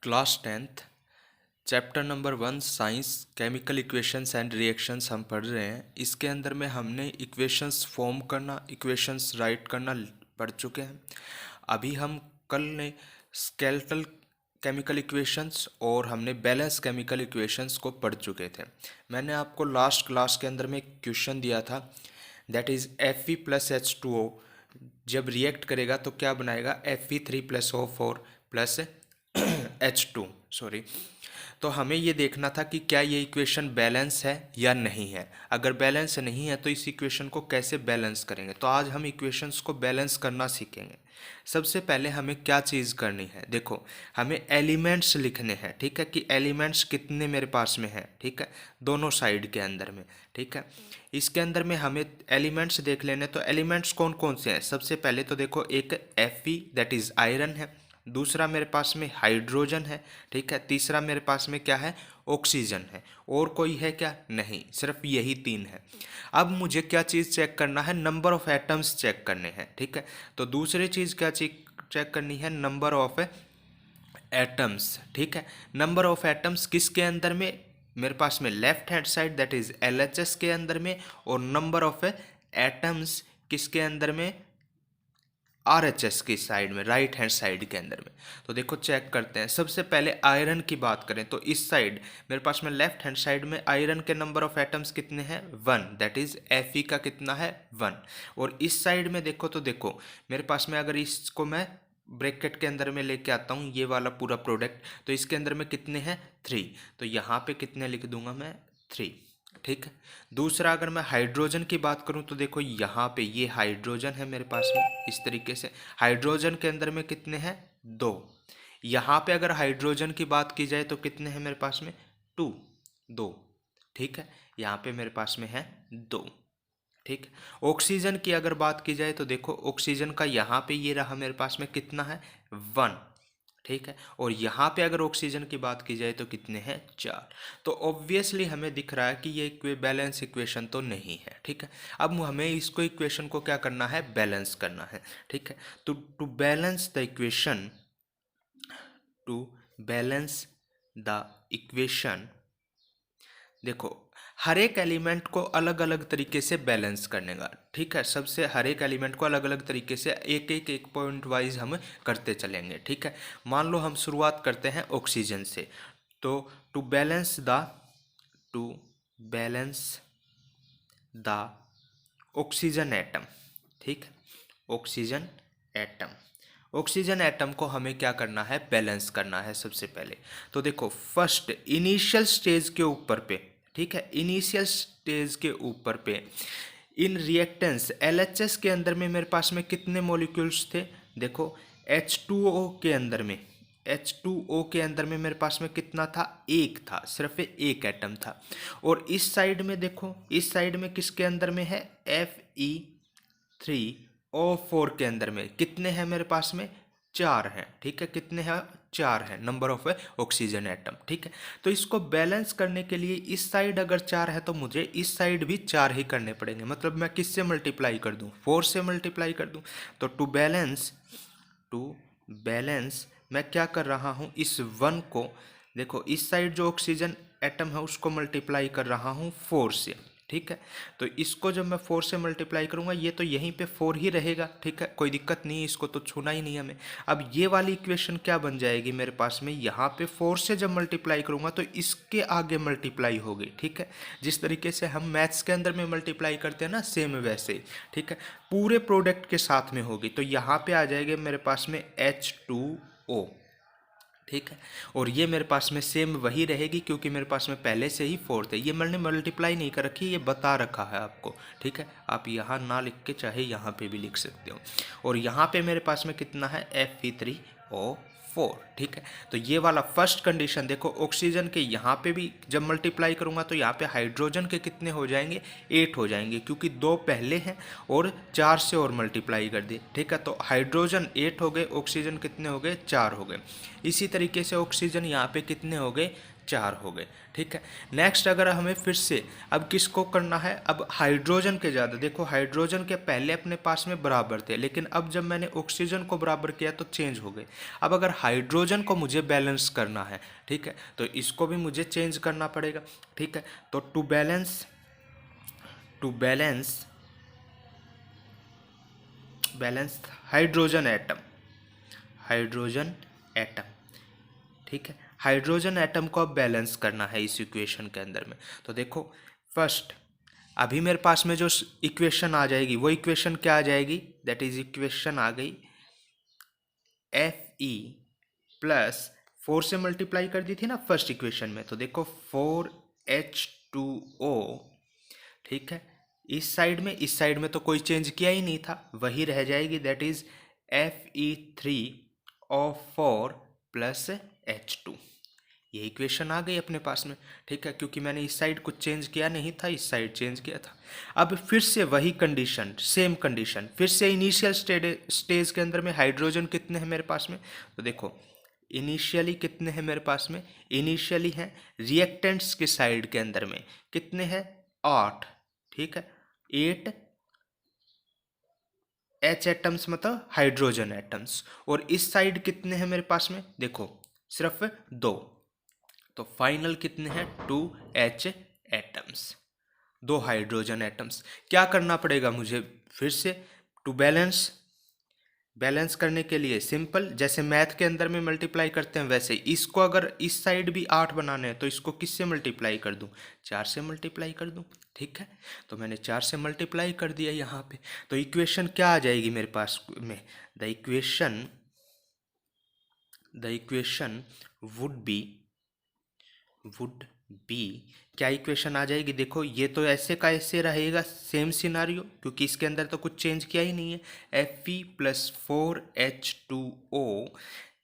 Class 10th chapter number 1 science chemical equations and reactions हम पढ़ रहे हैं। इसके अंदर में हमने इक्वेशंस फॉर्म करना, इक्वेशंस राइट करना पढ़ चुके हैं। अभी हम कल ने स्केलेटल केमिकल इक्वेशंस और हमने बैलेंस केमिकल इक्वेशंस को पढ़ चुके थे। मैंने आपको लास्ट क्लास के अंदर में एक क्वेश्चन दिया था, that is Fe plus H2O जब रिएक्ट करेगा तो क्या बनाएगा, Fe3 plus O4 plus H2 sorry. तो हमें ये देखना था कि क्या ये इक्वेशन बैलेंस है या नहीं है। अगर बैलेंस नहीं है तो इस इक्वेशन को कैसे बैलेंस करेंगे। तो आज हम इक्वेशंस को बैलेंस करना सीखेंगे। सबसे पहले हमें क्या चीज़ करनी है, देखो हमें एलिमेंट्स लिखने हैं, ठीक है, कि एलिमेंट्स कितने मेरे पास में हैं, ठीक है, दोनों साइड के अंदर में, ठीक है। इसके अंदर में हमें एलिमेंट्स देख लेने। तो एलिमेंट्स कौन कौन से हैं, सबसे पहले तो देखो एक Fe दैट इज़ आयरन है, दूसरा मेरे पास में हाइड्रोजन है, ठीक है, तीसरा मेरे पास में क्या है, ऑक्सीजन है। और कोई है क्या, नहीं, सिर्फ यही तीन है। अब मुझे क्या चीज़ चेक करना है, नंबर ऑफ एटम्स चेक करने हैं, ठीक है। तो दूसरी चीज़ क्या चेक करनी है, नंबर ऑफ एटम्स, ठीक है। नंबर ऑफ एटम्स किसके अंदर में, मेरे पास में left hand side that is LHS के अंदर में, और नंबर ऑफ एटम्स किसके अंदर में, RHS की साइड में, राइट हैंड साइड के अंदर में। तो देखो चेक करते हैं। सबसे पहले आयरन की बात करें तो इस साइड मेरे पास में लेफ्ट हैंड साइड में आयरन के नंबर ऑफ एटम्स कितने हैं, 1, दैट इज Fe का कितना है, 1। और इस साइड में देखो तो देखो मेरे पास में अगर इसको मैं ब्रैकेट के अंदर में लेके आता हूँ, ये वाला पूरा प्रोडक्ट, तो इसके अंदर में कितने हैं, 3। तो यहाँ पे कितने लिख दूंगा मैं, 3, ठीक है। दूसरा अगर मैं हाइड्रोजन की बात करूं तो देखो यहाँ पे ये हाइड्रोजन है मेरे पास में, इस तरीके से हाइड्रोजन के अंदर में कितने हैं, 2। यहाँ पे अगर हाइड्रोजन की बात की जाए तो कितने हैं मेरे पास में, 2, 2, ठीक है। यहाँ पे मेरे पास में है 2, ठीक है। ऑक्सीजन की अगर बात की जाए तो देखो ऑक्सीजन का यहाँ पे ये रहा मेरे पास में कितना है, 1, ठीक है। और यहाँ पे अगर ऑक्सीजन की बात की जाए तो कितने हैं, 4। तो ऑब्वियसली हमें दिख रहा है कि ये बैलेंस इक्वेशन तो नहीं है, ठीक है। अब हमें इसको इक्वेशन को क्या करना है, बैलेंस करना है, ठीक है। तो to balance the equation, to balance the equation, देखो हर एक एलिमेंट को अलग अलग तरीके से बैलेंस करने का, ठीक है। सबसे हर एक एलिमेंट को अलग अलग तरीके से एक पॉइंट वाइज हम करते चलेंगे, ठीक है। मान लो हम शुरुआत करते हैं ऑक्सीजन से। तो to balance the oxygen atom, ठीक, ऑक्सीजन एटम, ऑक्सीजन एटम को हमें क्या करना है, बैलेंस करना है सबसे पहले। तो देखो फर्स्ट इनिशियल स्टेज के ऊपर पे, ठीक है, इनिशियल स्टेज के ऊपर पे इन रिएक्टेंस LHS के अंदर में मेरे पास में कितने मॉलिक्यूल्स थे, देखो H2O के अंदर में, H2O के अंदर में मेरे पास में कितना था, एक था, सिर्फ एक एटम था। और इस साइड में देखो, इस साइड में किसके अंदर में है, Fe3O4 के अंदर में कितने हैं मेरे पास में, 4 हैं, ठीक है। कितने हैं, 4 हैं नंबर ऑफ ऑक्सीजन एटम, ठीक है। तो इसको बैलेंस करने के लिए इस साइड अगर 4 है तो मुझे इस साइड भी 4 ही करने पड़ेंगे। मतलब मैं किससे मल्टीप्लाई कर दूं, 4 से मल्टीप्लाई कर दूं। तो टू बैलेंस मैं क्या कर रहा हूं, इस 1 को देखो इस साइड जो ऑक्सीजन एटम है उसको मल्टीप्लाई कर रहा हूं 4 से, ठीक है। तो इसको जब मैं 4 से मल्टीप्लाई करूंगा ये तो यहीं पे 4 ही रहेगा, ठीक है, कोई दिक्कत नहीं है, इसको तो छूना ही नहीं हमें। अब ये वाली इक्वेशन क्या बन जाएगी मेरे पास में, यहाँ पे 4 से जब मल्टीप्लाई करूंगा तो इसके आगे मल्टीप्लाई होगी, ठीक है। जिस तरीके से हम मैथ्स के अंदर में मल्टीप्लाई करते हैं ना, सेम वैसे ही, ठीक है, पूरे प्रोडक्ट के साथ में होगी। तो यहाँ पे आ जाएगा मेरे पास में H2O, ठीक है। और ये मेरे पास में सेम वही रहेगी क्योंकि मेरे पास में पहले से ही 4 थे। ये मैंने मल्टीप्लाई नहीं कर रखी, ये बता रखा है आपको, ठीक है। आप यहाँ ना लिख के चाहे यहाँ पे भी लिख सकते हो। और यहाँ पे मेरे पास में कितना है, Fe3O4, ठीक है। तो ये वाला फर्स्ट कंडीशन देखो, ऑक्सीजन के यहाँ पे भी जब मल्टीप्लाई करूँगा तो यहाँ पे हाइड्रोजन के कितने हो जाएंगे, 8 हो जाएंगे, क्योंकि 2 पहले हैं और 4 से और मल्टीप्लाई कर दिए, ठीक है। तो हाइड्रोजन 8 हो गए, ऑक्सीजन कितने हो गए, 4 हो गए। इसी तरीके से ऑक्सीजन यहाँ पे कितने हो गए, 4 हो गए। ठीक है, नेक्स्ट अगर हमें फिर से अब किसको करना है, अब हाइड्रोजन के ज़्यादा, देखो हाइड्रोजन के पहले अपने पास में बराबर थे, लेकिन अब जब मैंने ऑक्सीजन को बराबर किया तो चेंज हो गए। अब अगर हाइड्रोजन को मुझे बैलेंस करना है, ठीक है, तो इसको भी मुझे चेंज करना पड़ेगा। ठीक है, तो टू बैलेंस हाइड्रोजन एटम, ठीक है, हाइड्रोजन एटम को अब बैलेंस करना है इस इक्वेशन के अंदर में। तो देखो फर्स्ट अभी मेरे पास में जो इक्वेशन आ जाएगी वो इक्वेशन क्या आ जाएगी, दैट इज इक्वेशन आ गई Fe प्लस 4 से मल्टीप्लाई कर दी थी ना फर्स्ट इक्वेशन में, तो देखो 4H2O, ठीक है, इस साइड में तो कोई चेंज किया ही नहीं था, वही रह जाएगी, that is Fe3O4 plus H2। ये इक्वेशन आ गई अपने पास में। ठीक है, क्योंकि मैंने इस साइड कुछ चेंज किया नहीं था, इस साइड चेंज किया था। अब फिर से वही कंडीशन, सेम कंडीशन, फिर से इनिशियल स्टेज के अंदर में हाइड्रोजन कितने हैं मेरे पास में, तो देखो इनिशियली कितने हैं मेरे पास में, इनिशियली हैं रिएक्टेंट्स के साइड के अंदर में कितने हैं 8, ठीक है, 8 H एटम्स मतलब हाइड्रोजन एटम्स, और इस साइड कितने हैं मेरे पास में, देखो सिर्फ 2, तो फाइनल कितने हैं 2H एटम्स, 2 हाइड्रोजन एटम्स। क्या करना पड़ेगा मुझे फिर से, टू बैलेंस करने के लिए सिंपल, जैसे मैथ के अंदर में मल्टीप्लाई करते हैं वैसे इसको अगर इस साइड भी 8 बनाने हैं तो इसको किससे मल्टीप्लाई कर दूं, 4 से मल्टीप्लाई कर दूं। ठीक है, तो मैंने 4 से मल्टीप्लाई कर दिया यहाँ पे, तो इक्वेशन क्या आ जाएगी मेरे पास में, द इक्वेशन वुड बी, क्या इक्वेशन आ जाएगी, देखो ये तो ऐसे का ऐसे रहेगा, सेम सिनारियो, क्योंकि इसके अंदर तो कुछ चेंज किया ही नहीं है। Fe+4H2O,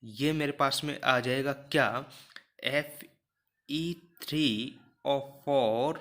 ये मेरे पास में आ जाएगा क्या, Fe3O4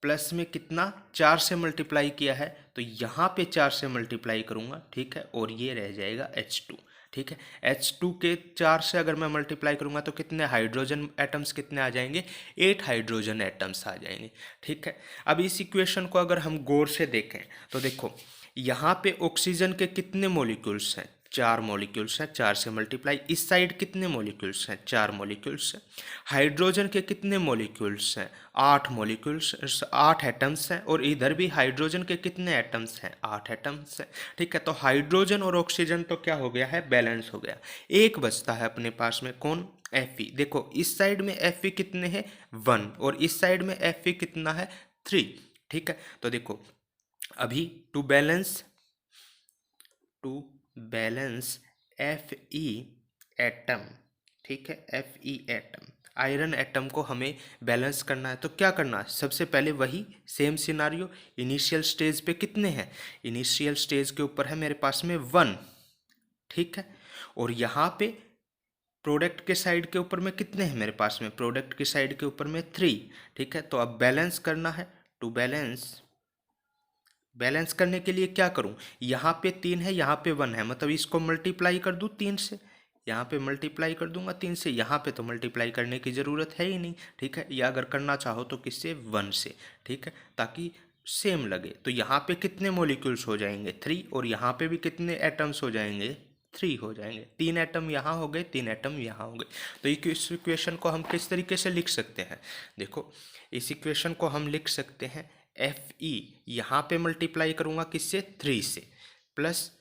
प्लस में कितना 4 से मल्टीप्लाई किया है, तो यहाँ पे 4 से मल्टीप्लाई करूँगा, ठीक है, और ये रह जाएगा H2। ठीक है, H2 के 4 से अगर मैं मल्टीप्लाई करूंगा तो कितने हाइड्रोजन एटम्स कितने आ जाएंगे, 8 हाइड्रोजन एटम्स आ जाएंगे। ठीक है, अब इस इक्वेशन को अगर हम गौर से देखें तो देखो यहाँ पे ऑक्सीजन के कितने मॉलिक्यूल्स हैं, 4 मॉलिक्यूल्स हैं, 4 से मल्टीप्लाई, इस साइड कितने मॉलिक्यूल्स हैं, 4 मॉलिक्यूल्स हैं। हाइड्रोजन के कितने मॉलिक्यूल्स हैं, 8 मॉलिक्यूल्स, 8 एटम्स हैं, और इधर भी हाइड्रोजन के कितने एटम्स हैं, 8 एटम्स हैं। ठीक है, तो हाइड्रोजन और ऑक्सीजन तो क्या हो गया है, बैलेंस हो गया। एक बचता है अपने पास में कौन, Fe। देखो इस साइड में Fe कितने हैं 1, और इस साइड में Fe कितना है 3। ठीक है, तो देखो अभी टू बैलेंस Fe एटम, ठीक है, Fe एटम, आयरन एटम को हमें बैलेंस करना है, तो क्या करना है, सबसे पहले वही सेम सिनारियो, इनिशियल स्टेज पे कितने हैं, इनिशियल स्टेज के ऊपर है मेरे पास में 1, ठीक है, और यहाँ पे प्रोडक्ट के साइड के ऊपर में कितने हैं मेरे पास में, प्रोडक्ट के साइड के ऊपर में 3। ठीक है, तो अब बैलेंस करना है, टू बैलेंस करने के लिए क्या करूं, यहाँ पे 3 है, यहाँ पे 1 है, मतलब इसको मल्टीप्लाई कर दूं 3 से, यहाँ पे मल्टीप्लाई कर दूंगा 3 से, यहाँ पे तो मल्टीप्लाई करने की ज़रूरत है ही नहीं। ठीक है, या अगर करना चाहो तो किससे, 1 से। ठीक है, ताकि सेम लगे, तो यहाँ पे कितने मॉलिक्यूल्स हो जाएंगे 3, और यहाँ पे भी कितने एटम्स हो जाएंगे 3 हो जाएंगे, 3 एटम यहाँ हो गए, 3 एटम यहाँ हो गए। तो इस इक्वेशन को हम किस तरीके से लिख सकते हैं, देखो इस इक्वेशन को हम लिख सकते हैं Fe, यहाँ पे मल्टीप्लाई करूँगा किससे, 3 से, प्लस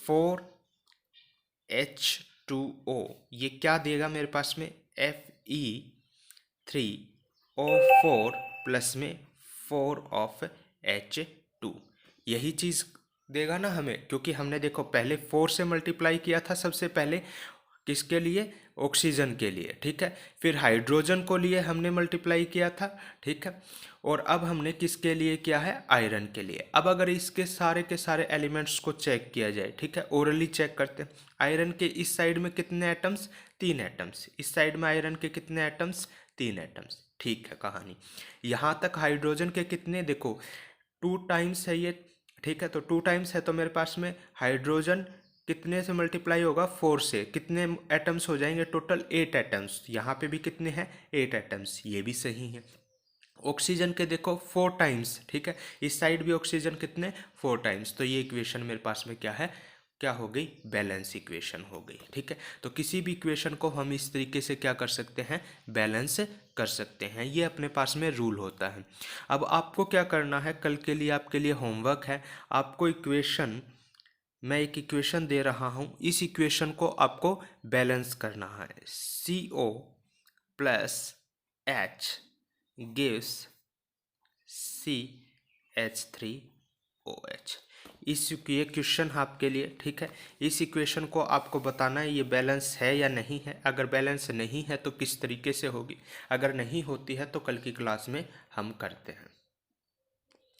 4H2O, ये क्या देगा मेरे पास में, Fe3O4 प्लस में 4H2, यही चीज़ देगा ना हमें, क्योंकि हमने देखो पहले 4 से मल्टीप्लाई किया था सबसे पहले, किसके लिए, ऑक्सीजन के लिए। ठीक है, फिर हाइड्रोजन को लिए हमने मल्टीप्लाई किया था। ठीक है, और अब हमने किसके लिए किया है, आयरन के लिए। अब अगर इसके सारे के सारे एलिमेंट्स को चेक किया जाए, ठीक है, ओरली चेक करते हैं, आयरन के इस साइड में कितने एटम्स, 3 एटम्स, इस साइड में आयरन के कितने एटम्स, 3 एटम्स। ठीक है कहानी, यहाँ तक हाइड्रोजन के कितने, देखो 2 टाइम्स है ये। ठीक है, तो 2 टाइम्स है तो मेरे पास में हाइड्रोजन कितने से मल्टीप्लाई होगा, 4 से। कितने एटम्स हो जाएंगे टोटल, 8 एटम्स। यहाँ पे भी कितने हैं, 8 एटम्स, ये भी सही है। ऑक्सीजन के देखो 4 टाइम्स, ठीक है, इस साइड भी ऑक्सीजन कितने, 4 टाइम्स। तो ये इक्वेशन मेरे पास में क्या है, क्या हो गई, बैलेंस इक्वेशन हो गई, ठीक है। तो किसी भी इक्वेशन को हम इस तरीके से क्या कर सकते हैं, बैलेंस कर सकते हैं, ये अपने पास में रूल होता है। अब आपको क्या करना है, कल के लिए आपके लिए होमवर्क है, आपको इक्वेशन, मैं एक इक्वेशन दे रहा हूँ, इस इक्वेशन को आपको बैलेंस करना है। CO plus H gives CH3OH। ये क्वेश्चन आपके लिए, ठीक है। इस इक्वेशन को आपको बताना है ये बैलेंस है या नहीं है। अगर बैलेंस नहीं है तो किस तरीके से होगी, अगर नहीं होती है तो कल की क्लास में हम करते हैं।